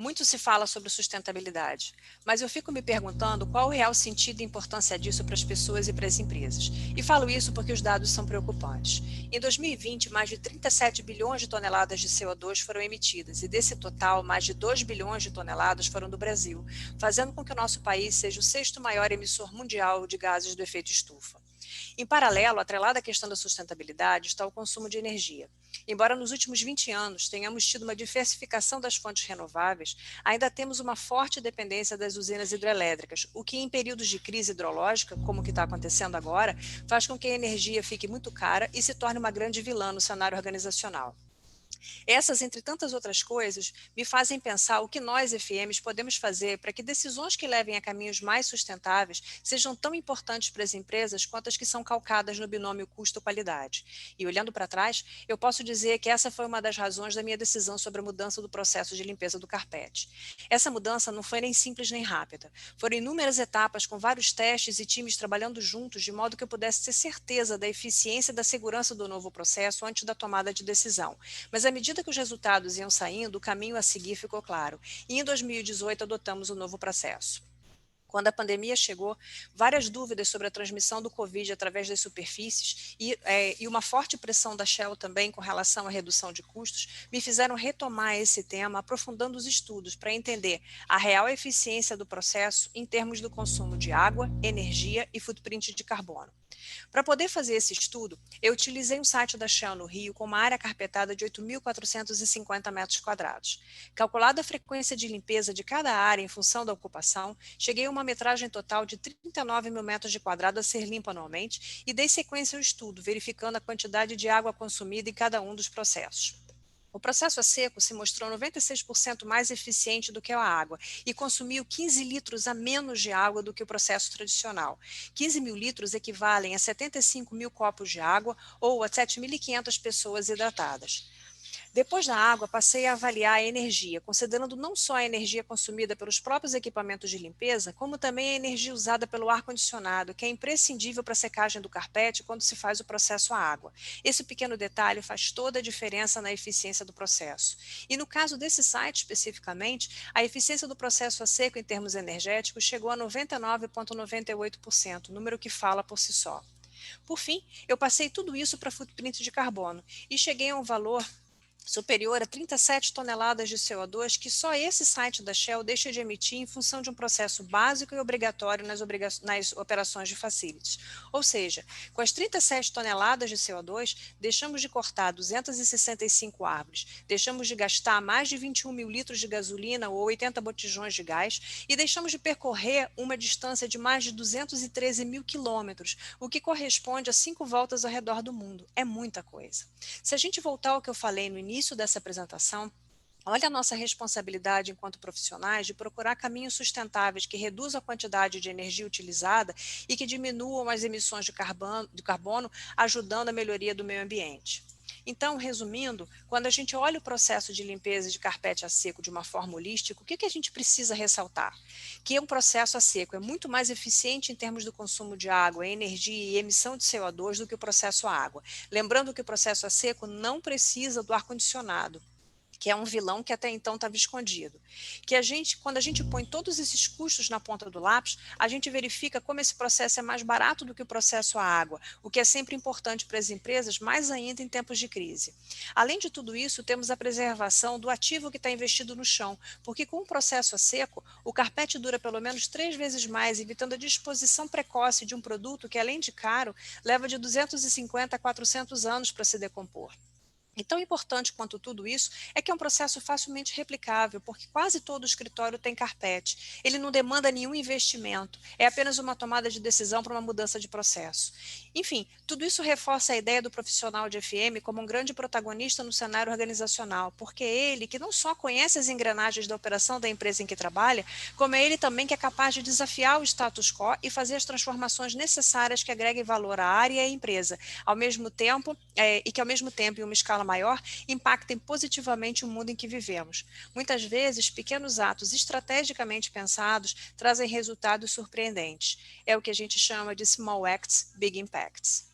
Muito se fala sobre sustentabilidade, mas eu fico me perguntando qual o real sentido e importância disso para as pessoas e para as empresas. E falo isso porque os dados são preocupantes. Em 2020, mais de 37 bilhões de toneladas de CO2 foram emitidas, e desse total, mais de 2 bilhões de toneladas foram do Brasil, fazendo com que o nosso país seja o sexto maior emissor mundial de gases do efeito estufa. Em paralelo, atrelada à questão da sustentabilidade, está o consumo de energia. Embora nos últimos 20 anos tenhamos tido uma diversificação das fontes renováveis, ainda temos uma forte dependência das usinas hidrelétricas, o que em períodos de crise hidrológica, como o que está acontecendo agora, faz com que a energia fique muito cara e se torne uma grande vilã no cenário organizacional. Essas, entre tantas outras coisas, me fazem pensar o que nós, FMs, podemos fazer para que decisões que levem a caminhos mais sustentáveis sejam tão importantes para as empresas quanto as que são calcadas no binômio custo-qualidade. E olhando para trás, eu posso dizer que essa foi uma das razões da minha decisão sobre a mudança do processo de limpeza do carpete. Essa mudança não foi nem simples nem rápida. Foram inúmeras etapas com vários testes e times trabalhando juntos de modo que eu pudesse ter certeza da eficiência e da segurança do novo processo antes da tomada de decisão. Mas à medida que os resultados iam saindo, o caminho a seguir ficou claro. E em 2018 adotamos o novo processo. Quando a pandemia chegou, várias dúvidas sobre a transmissão do Covid através das superfícies e uma forte pressão da Shell também com relação à redução de custos me fizeram retomar esse tema, aprofundando os estudos para entender a real eficiência do processo em termos do consumo de água, energia e footprint de carbono. Para poder fazer esse estudo, eu utilizei um site da Shell no Rio com uma área carpetada de 8.450 metros quadrados. Calculada a frequência de limpeza de cada área em função da ocupação, cheguei a uma metragem total de 39 mil metros de quadrado a ser limpa anualmente e dei sequência ao estudo, verificando a quantidade de água consumida em cada um dos processos. O processo a seco se mostrou 96% mais eficiente do que a água e consumiu 15 litros a menos de água do que o processo tradicional. 15 mil litros equivalem a 75 mil copos de água ou a 7.500 pessoas hidratadas. Depois da água, passei a avaliar a energia, considerando não só a energia consumida pelos próprios equipamentos de limpeza, como também a energia usada pelo ar-condicionado, que é imprescindível para a secagem do carpete quando se faz o processo à água. Esse pequeno detalhe faz toda a diferença na eficiência do processo. E no caso desse site especificamente, a eficiência do processo a seco em termos energéticos chegou a 99,98%, número que fala por si só. Por fim, eu passei tudo isso para footprint de carbono e cheguei a um valor superior a 37 toneladas de CO2 que só esse site da Shell deixa de emitir em função de um processo básico e obrigatório nas operações de facilities. Ou seja, com as 37 toneladas de CO2, deixamos de cortar 265 árvores, deixamos de gastar mais de 21 mil litros de gasolina ou 80 botijões de gás e deixamos de percorrer uma distância de mais de 213 mil quilômetros, o que corresponde a 5 voltas ao redor do mundo. É muita coisa. Se a gente voltar ao que eu falei no início dessa apresentação, olha a nossa responsabilidade enquanto profissionais de procurar caminhos sustentáveis que reduzam a quantidade de energia utilizada e que diminuam as emissões de carbono, ajudando a melhoria do meio ambiente. Então, resumindo, quando a gente olha o processo de limpeza de carpete a seco de uma forma holística, o que a gente precisa ressaltar? Que um processo a seco é muito mais eficiente em termos do consumo de água, energia e emissão de CO2 do que o processo a água. Lembrando que o processo a seco não precisa do ar-condicionado, que é um vilão que até então estava escondido. Que quando a gente põe todos esses custos na ponta do lápis, a gente verifica como esse processo é mais barato do que o processo à água, o que é sempre importante para as empresas, mais ainda em tempos de crise. Além de tudo isso, temos a preservação do ativo que está investido no chão, porque com o processo a seco, o carpete dura pelo menos 3 vezes mais, evitando a disposição precoce de um produto que, além de caro, leva de 250 a 400 anos para se decompor. E tão importante quanto tudo isso é que é um processo facilmente replicável, porque quase todo escritório tem carpete. Ele não demanda nenhum investimento, é apenas uma tomada de decisão para uma mudança de processo. Enfim, tudo isso reforça a ideia do profissional de FM como um grande protagonista no cenário organizacional, porque é ele que não só conhece as engrenagens da operação da empresa em que trabalha, como é ele também que é capaz de desafiar o status quo e fazer as transformações necessárias que agreguem valor à área e à empresa, ao mesmo tempo, e que ao mesmo tempo, em uma escala maior, impactem positivamente o mundo em que vivemos. Muitas vezes, pequenos atos estrategicamente pensados trazem resultados surpreendentes. É o que a gente chama de small acts, big impacts.